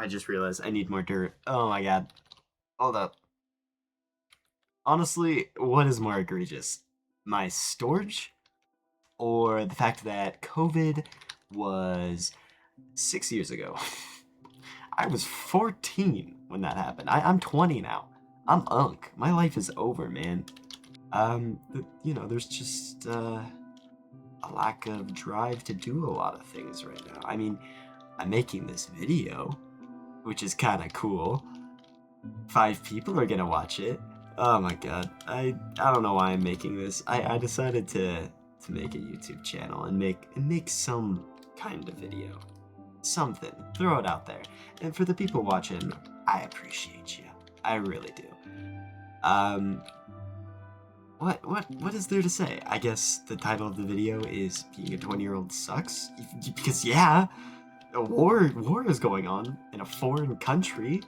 I just realized I need more dirt. Oh my god. Hold up. Honestly, what is more egregious? My storage or the fact that COVID was 6 years ago? I was 14 when that happened. I'm 20 now. I'm unk. My life is over, man. There's just a lack of drive to do a lot of things right now. I mean, I'm making this video, which is kind of cool. 5 people are gonna watch it. Oh my god. I don't know why I'm making this. I decided to make a YouTube channel and make some kind of video. Something. Throw it out there. And for the people watching, I appreciate you. I really do. Um what is there to say? I guess the title of the video is Being a 20-year-old Sucks? Because yeah, a war is going on in a foreign country,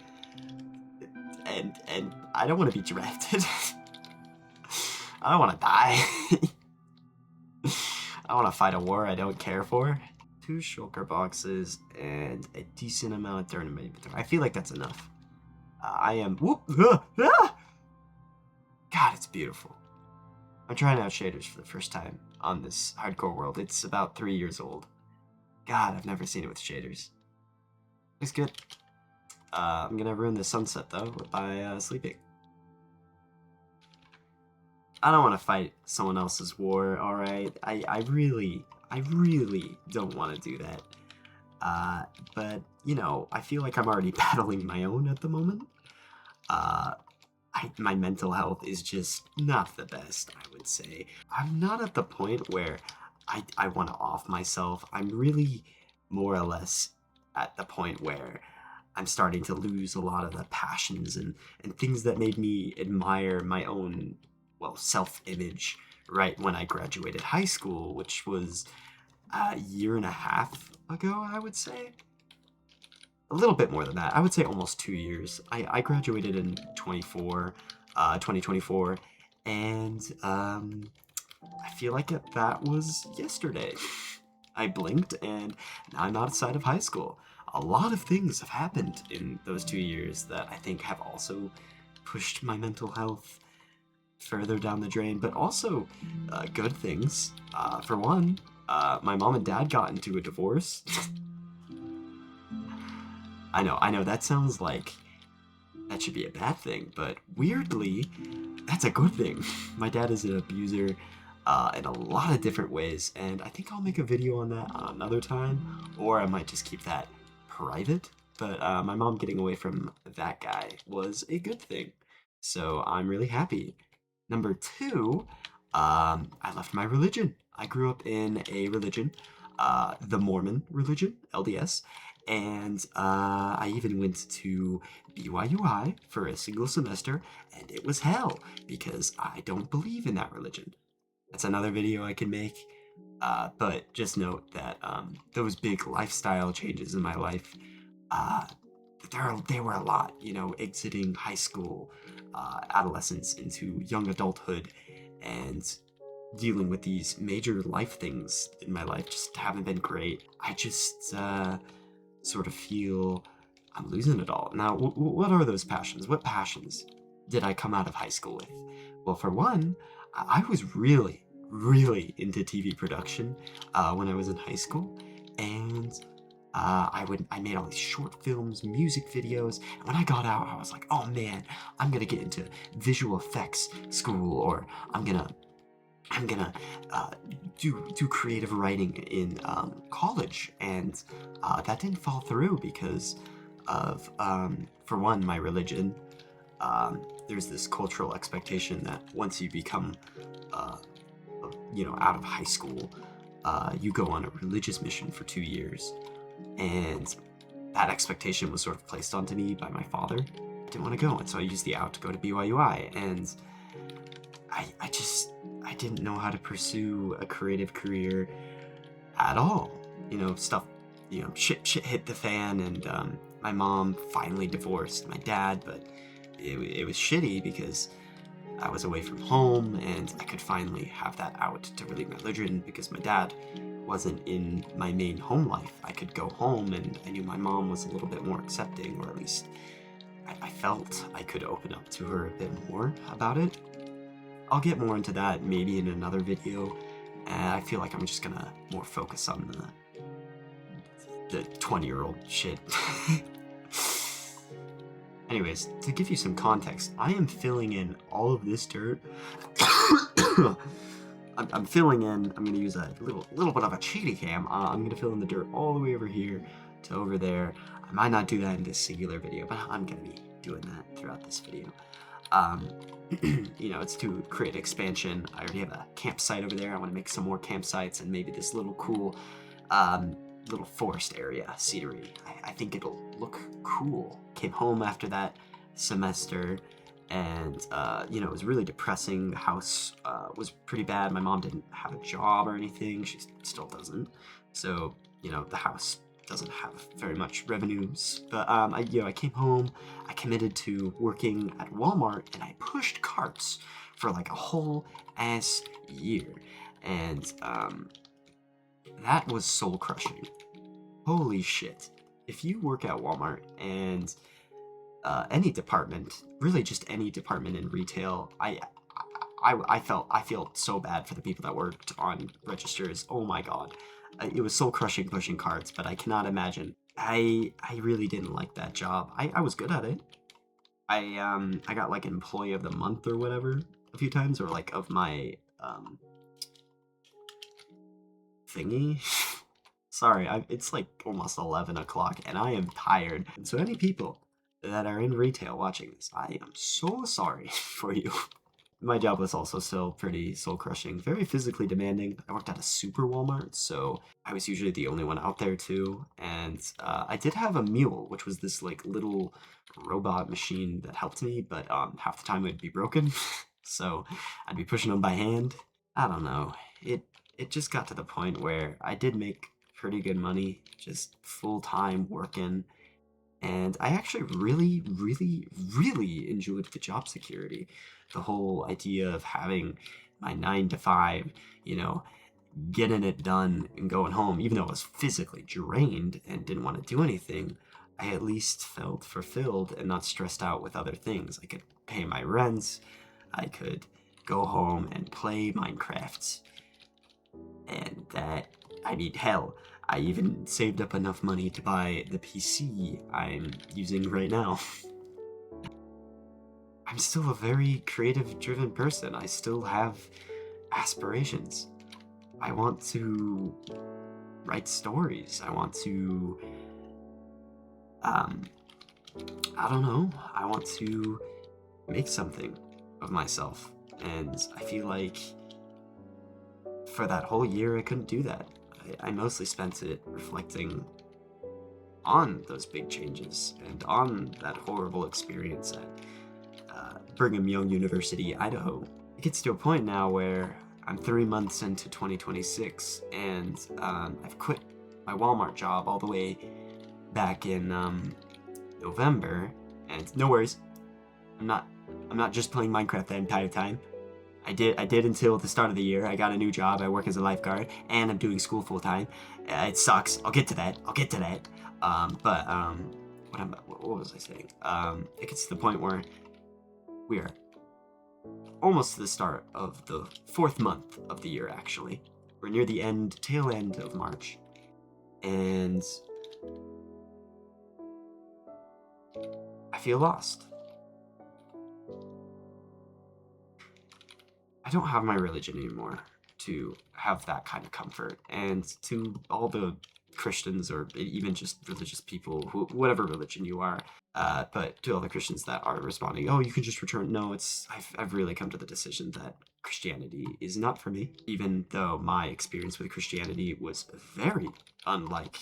and I don't want to be drafted. I don't want to die. I want to fight a war I don't care for. 2 shulker boxes and a decent amount of dirt in my inventory. I feel like that's enough. I am. Whoop! God, it's beautiful. I'm trying out shaders for the first time on this hardcore world. It's about 3 years old. God, I've never seen it with shaders. Looks good. I'm gonna ruin the sunset though by sleeping. I don't want to fight someone else's war, alright? I really don't want to do that. But, you know, I feel like I'm already battling my own at the moment. My mental health is just not the best, I would say. I'm not at the point where I want to off myself. I'm really more or less at the point where I'm starting to lose a lot of the passions and things that made me admire my own, well, self-image right when I graduated high school, which was a year and a half ago, I would say. A little bit more than that. I would say almost 2 years. I graduated in 2024, and I feel like that was yesterday. I blinked, and now I'm outside of high school. A lot of things have happened in those 2 years that I think have also pushed my mental health further down the drain, but also good things. For one, my mom and dad got into a divorce. I know, that sounds like that should be a bad thing, but weirdly, that's a good thing. My dad is an abuser in a lot of different ways, and I think I'll make a video on that another time, or I might just keep that private. But my mom getting away from that guy was a good thing, so I'm really happy. Number 2, I left my religion. I grew up in a religion, the Mormon religion, LDS, and I even went to BYUI for a single semester, and it was hell because I don't believe in that religion. That's another video I can make, but just note that those big lifestyle changes in my life, they were a lot, you know, exiting high school, adolescence into young adulthood, and dealing with these major life things in my life just haven't been great. I just sort of feel I'm losing it all. Now, what are those passions? What passions did I come out of high school with? Well, for one, I was really into TV production when I was in high school, and I made all these short films, music videos, and when I got out, I was like, oh man, I'm gonna get into visual effects school, or I'm gonna do creative writing in college, and that didn't fall through because of, for one, my religion. There's this cultural expectation that once you become, out of high school, you go on a religious mission for 2 years, and that expectation was sort of placed onto me by my father. I didn't want to go, and so I used the out to go to BYUI, and I didn't know how to pursue a creative career at all. Shit hit the fan, and my mom finally divorced my dad, but it was shitty because I was away from home, and I could finally have that out to relieve my religion because my dad wasn't in my main home life. I could go home, and I knew my mom was a little bit more accepting, or at least I felt I could open up to her a bit more about it. I'll get more into that maybe in another video, and I feel like I'm just gonna more focus on the 20-year-old shit. Anyways, to give you some context, I am filling in all of this dirt. I'm filling in, I'm going to use a little bit of a cheaty cam. I'm going to fill in the dirt all the way over here to over there. I might not do that in this singular video, but I'm going to be doing that throughout this video. You know, it's to create expansion. I already have a campsite over there. I want to make some more campsites and maybe this little cool little forest area scenery. I think it'll look cool. Came home after that semester, and you know, it was really depressing. The house was pretty bad. My mom didn't have a job or anything. She still doesn't. So, you know, the house doesn't have very much revenues. But I came home. I committed to working at Walmart, and I pushed carts for like a whole ass year, and that was soul crushing. Holy shit. If you work at Walmart and any department, really just any department in retail, I feel so bad for the people that worked on registers. Oh my god. It was soul crushing pushing carts, but I cannot imagine. I really didn't like that job. I was good at it. I got like employee of the month or whatever a few times, or like of my thingy. Sorry, it's like almost 11 o'clock and I am tired. And so any people that are in retail watching this, I am so sorry for you. My job was also still pretty soul crushing, very physically demanding. I worked at a super Walmart, so I was usually the only one out there too. And I did have a mule, which was this like little robot machine that helped me, but half the time it would be broken. So I'd be pushing them by hand. I don't know. It just got to the point where I did make pretty good money, just full-time working, and I actually really enjoyed the job security. The whole idea of having my 9 to 5, you know, getting it done and going home, even though I was physically drained and didn't want to do anything, I at least felt fulfilled and not stressed out with other things. I could pay my rents, I could go home and play Minecraft, and that, I mean, hell, I even saved up enough money to buy the PC I'm using right now. I'm still a very creative driven person. I still have aspirations. I want to write stories. I want to, I don't know. I want to make something of myself. And I feel like for that whole year, I couldn't do that. I mostly spent it reflecting on those big changes and on that horrible experience at Brigham Young University, Idaho. It gets to a point now where I'm 3 months into 2026, and I've quit my Walmart job all the way back in November. And no worries, I'm not just playing Minecraft the entire time. I did until the start of the year. I got a new job. I work as a lifeguard, and I'm doing school full time. It sucks. I'll get to that. What was I saying? It gets to the point where we are almost to the start of the 4th month of the year. Actually, we're near the tail end of March, and I feel lost. I don't have my religion anymore to have that kind of comfort. And to all the Christians, or even just religious people, whatever religion you are, but to all the Christians that are responding, oh, you can just return. No, I've really come to the decision that Christianity is not for me, even though my experience with Christianity was very unlike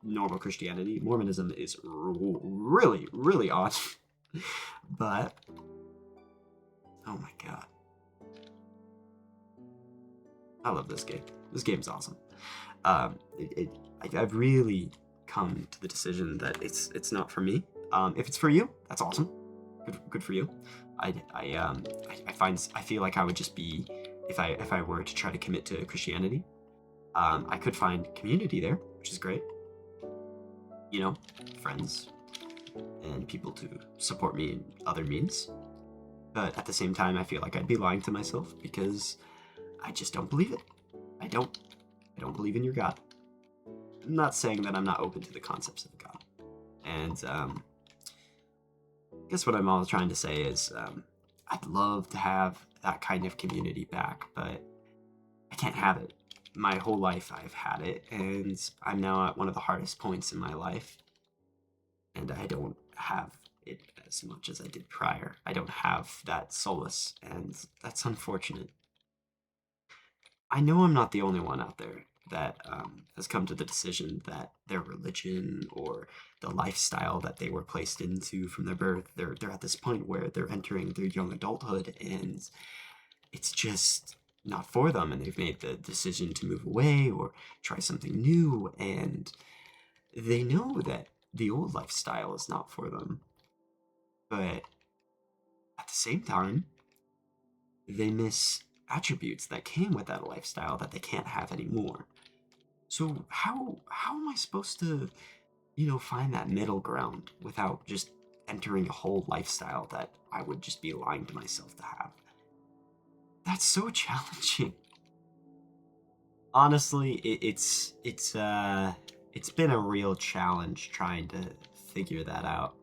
normal Christianity. Mormonism is really odd. But, oh my god. I love this game. This game's awesome. I've really come to the decision that it's not for me. If it's for you, that's awesome. Good for you. I feel like I would just be, if I were to try to commit to Christianity, I could find community there, which is great. You know, friends and people to support me in other means. But at the same time, I feel like I'd be lying to myself because I just don't believe it. I don't. I don't believe in your God. I'm not saying that I'm not open to the concepts of God. And I guess what I'm all trying to say is I'd love to have that kind of community back, but I can't have it. My whole life I've had it, and I'm now at one of the hardest points in my life, and I don't have it as much as I did prior. I don't have that solace, and that's unfortunate. I know I'm not the only one out there that has come to the decision that their religion or the lifestyle that they were placed into from their birth, they're at this point where they're entering their young adulthood, and it's just not for them, and they've made the decision to move away or try something new, and they know that the old lifestyle is not for them, but at the same time they miss attributes that came with that lifestyle that they can't have anymore. So how am I supposed to, find that middle ground without just entering a whole lifestyle that I would just be lying to myself to have? That's so challenging. Honestly, it's been a real challenge trying to figure that out.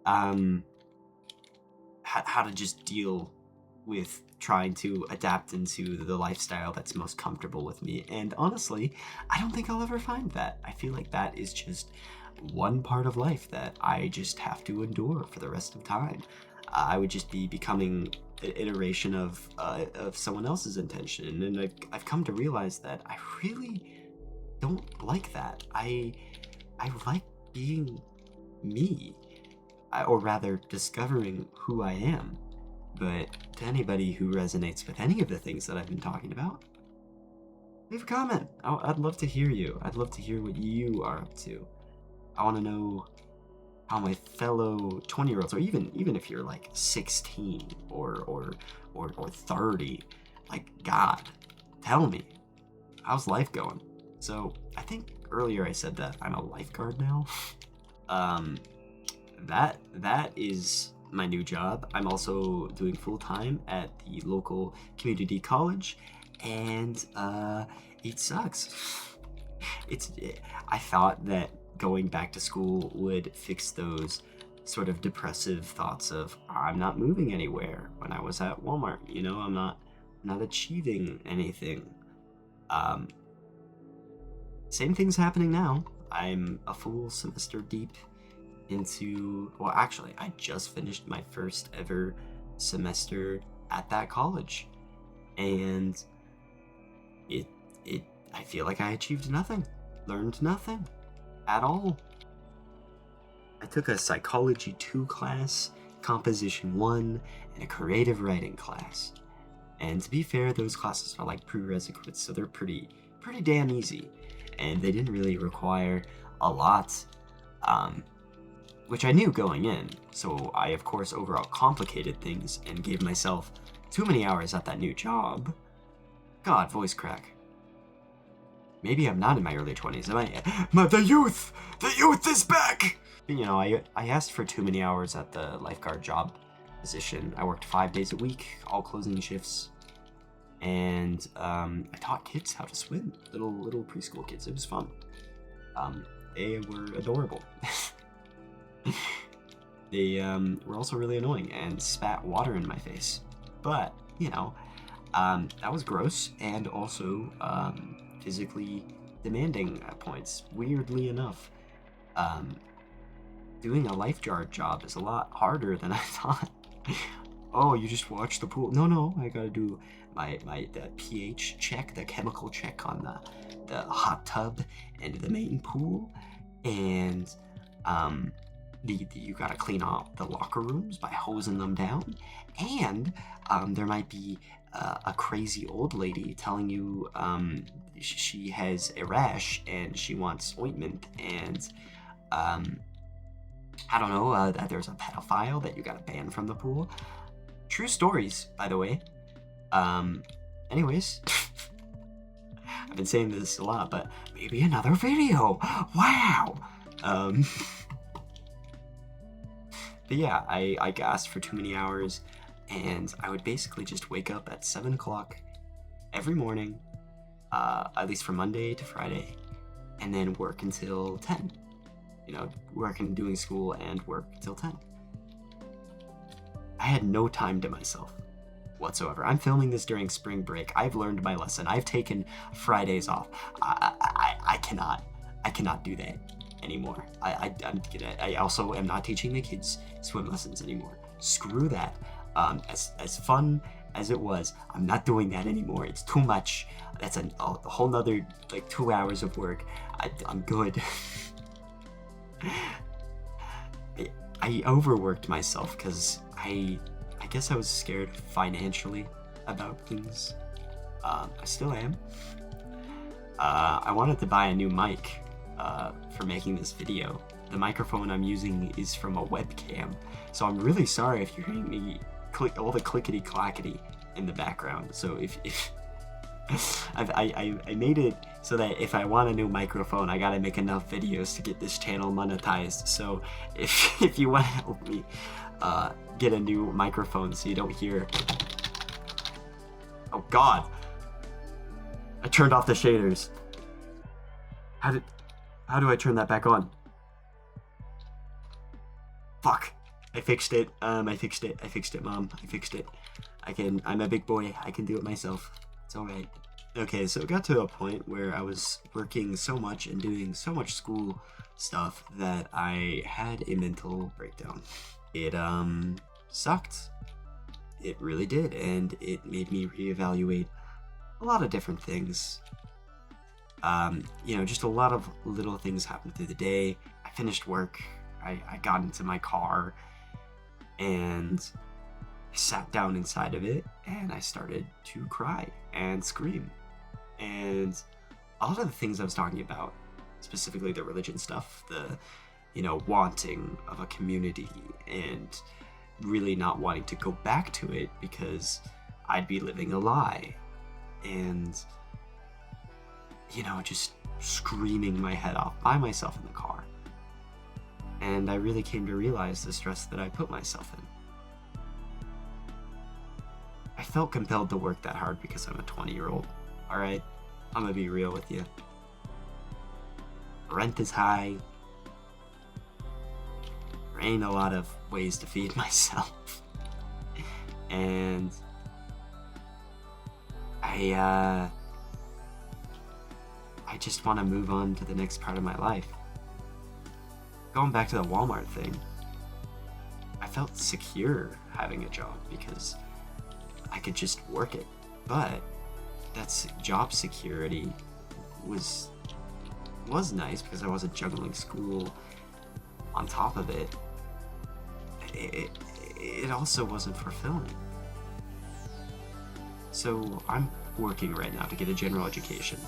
Um, how to just deal with trying to adapt into the lifestyle that's most comfortable with me. And honestly, I don't think I'll ever find that. I feel like that is just one part of life that I just have to endure for the rest of time. I would just be becoming an iteration of someone else's intention, and I've come to realize that I really don't like that. I like being me, or rather, discovering who I am. But to anybody who resonates with any of the things that I've been talking about, leave a comment. I'd love to hear you. I'd love to hear what you are up to. I want to know how my fellow 20-year-olds, or even if you're like 16 or 30, like, God, tell me, how's life going? So I think earlier I said that I'm a lifeguard now. um, that is my new job. I'm also doing full time at the local community college, and it sucks. It's I thought that going back to school would fix those sort of depressive thoughts of I'm not moving anywhere when I was at Walmart. I'm not achieving anything. Um, Same thing's happening now. I'm a full semester deep into, well, actually, I just finished my first ever semester at that college, and it it I feel like I achieved nothing, learned nothing at all. I took a psychology 2 class, composition 1, and a creative writing class. And to be fair, those classes are like prerequisites, so they're pretty damn easy, and they didn't really require a lot, which I knew going in. So I, of course, overall complicated things and gave myself too many hours at that new job. God, voice crack. Maybe I'm not in my early 20s. Am I? The youth! The youth is back! I asked for too many hours at the lifeguard job position. I worked 5 days a week, all closing shifts. And I taught kids how to swim. Little preschool kids. It was fun. They were adorable. They were also really annoying and spat water in my face. But, that was gross and also physically demanding at points. Weirdly enough, doing a lifeguard job is a lot harder than I thought. Oh, you just watch the pool? No, I gotta do the pH check, the chemical check on the hot tub and the main pool, and you gotta clean out the locker rooms by hosing them down, and there might be a crazy old lady telling you she has a rash and she wants ointment, and I don't know, that there's a pedophile that you gotta ban from the pool. True stories, by the way. Anyways, I've been saying this a lot, but maybe another video. Wow. Um, but yeah, I gassed for too many hours, and I would basically just wake up at 7 o'clock every morning, at least from Monday to Friday, and then work until 10. Work and doing school and work until 10. I had no time to myself whatsoever. I'm filming this during spring break. I've learned my lesson. I've taken Fridays off. I cannot do that anymore. I also am not teaching the kids swim lessons anymore. Screw that. As fun as it was, I'm not doing that anymore. It's too much. That's a whole nother 2 hours of work. I'm good. I overworked myself because I guess I was scared financially about things. I still am. I wanted to buy a new mic for making this video. The microphone I'm using is from a webcam, so I'm really sorry if you're hearing me click all the clickety clackety in the background. So if I made it so that if I want a new microphone, I gotta make enough videos to get this channel monetized. So if you want to help me get a new microphone so you don't hear... Oh god! I turned off the shaders. How do I turn that back on? Fuck. I fixed it. I fixed it, Mom. I fixed it. I'm a big boy. I can do it myself. It's alright. Okay, so it got to a point where I was working so much and doing so much school stuff that I had a mental breakdown. It, sucked. It really did, and it made me reevaluate a lot of different things. Just a lot of little things happened through the day. I finished work. I got into my car, and I sat down inside of it, and I started to cry and scream. And a lot of the things I was talking about, specifically the religion stuff, the, wanting of a community, and really not wanting to go back to it because I'd be living a lie. And, just screaming my head off by myself in the car. And I really came to realize the stress that I put myself in. I felt compelled to work that hard because I'm a 20-year-old, alright? I'm gonna be real with you. Rent is high. There ain't a lot of ways to feed myself. And I just want to move on to the next part of my life. Going back to the Walmart thing, I felt secure having a job because I could just work it. But that's job security was nice because I wasn't juggling school on top of it. It also wasn't fulfilling. So I'm working right now to get a general education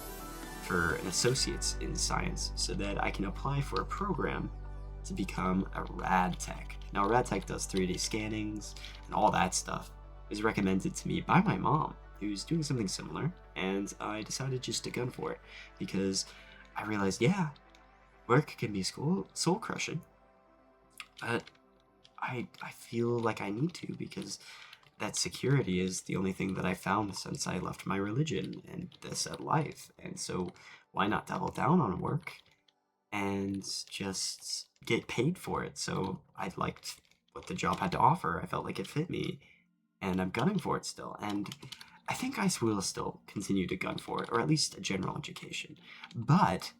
for an associate's in science so that I can apply for a program to become a rad tech. Now, rad tech does 3D scannings and all that stuff. It was recommended to me by my mom, who's doing something similar, and I decided just to gun for it because I realized, yeah, work can be soul crushing, but I feel like I need to because that security is the only thing that I found since I left my religion and this at life. And so why not double down on work and just get paid for it? So I liked what the job had to offer. I felt like it fit me, and I'm gunning for it still. And I think I will still continue to gun for it, or at least a general education. But,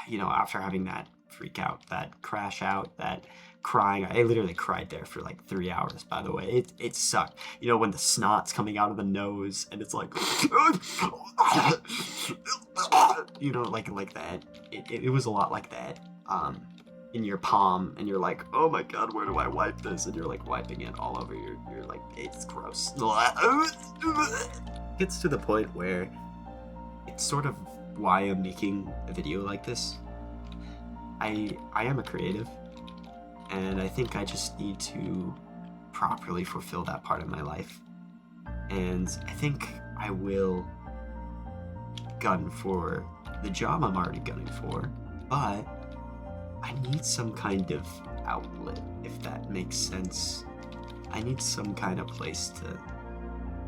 after having that freak out, that crash out, that crying, I literally cried there for like 3 hours, by the way. It sucked. When the snot's coming out of the nose and it's like, like that. It was a lot like that. In your palm, and you're like, oh my god, where do I wipe this? And you're like wiping it all over you're like, it's gross. It gets to the point where it's sort of why I'm making a video like this. I am a creative, and I think I just need to properly fulfill that part of my life. And I think I will gun for the job I'm already gunning for, but I need some kind of outlet, if that makes sense. I need some kind of place to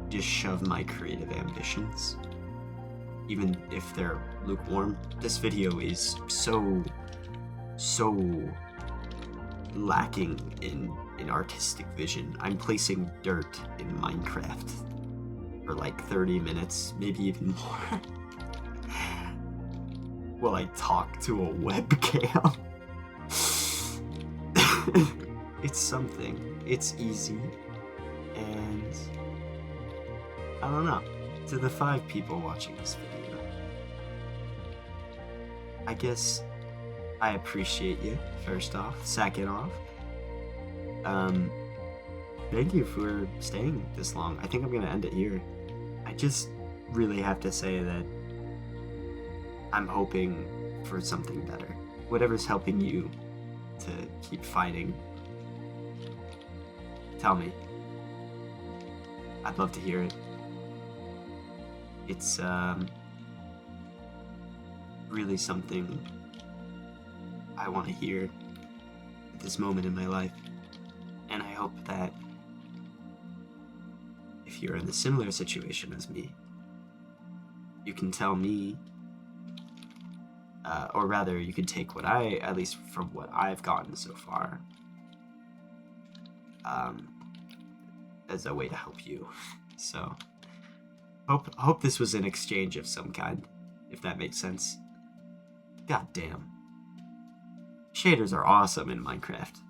just shove my creative ambitions, even if they're lukewarm. This video is so lacking in artistic vision. I'm placing dirt in Minecraft for like 30 minutes, maybe even more, while I talk to a webcam. It's something. It's easy. And I don't know. To the 5 people watching this video, I guess I appreciate you, first off. Second off, thank you for staying this long. I think I'm gonna end it here. I just really have to say that I'm hoping for something better. Whatever's helping you to keep fighting, tell me. I'd love to hear it. It's really something I want to hear at this moment in my life. And I hope that if you're in a similar situation as me, you can tell me, or rather you can take what at least from what I've gotten so far, as a way to help you. So hope this was an exchange of some kind, if that makes sense. God damn. Shaders are awesome in Minecraft.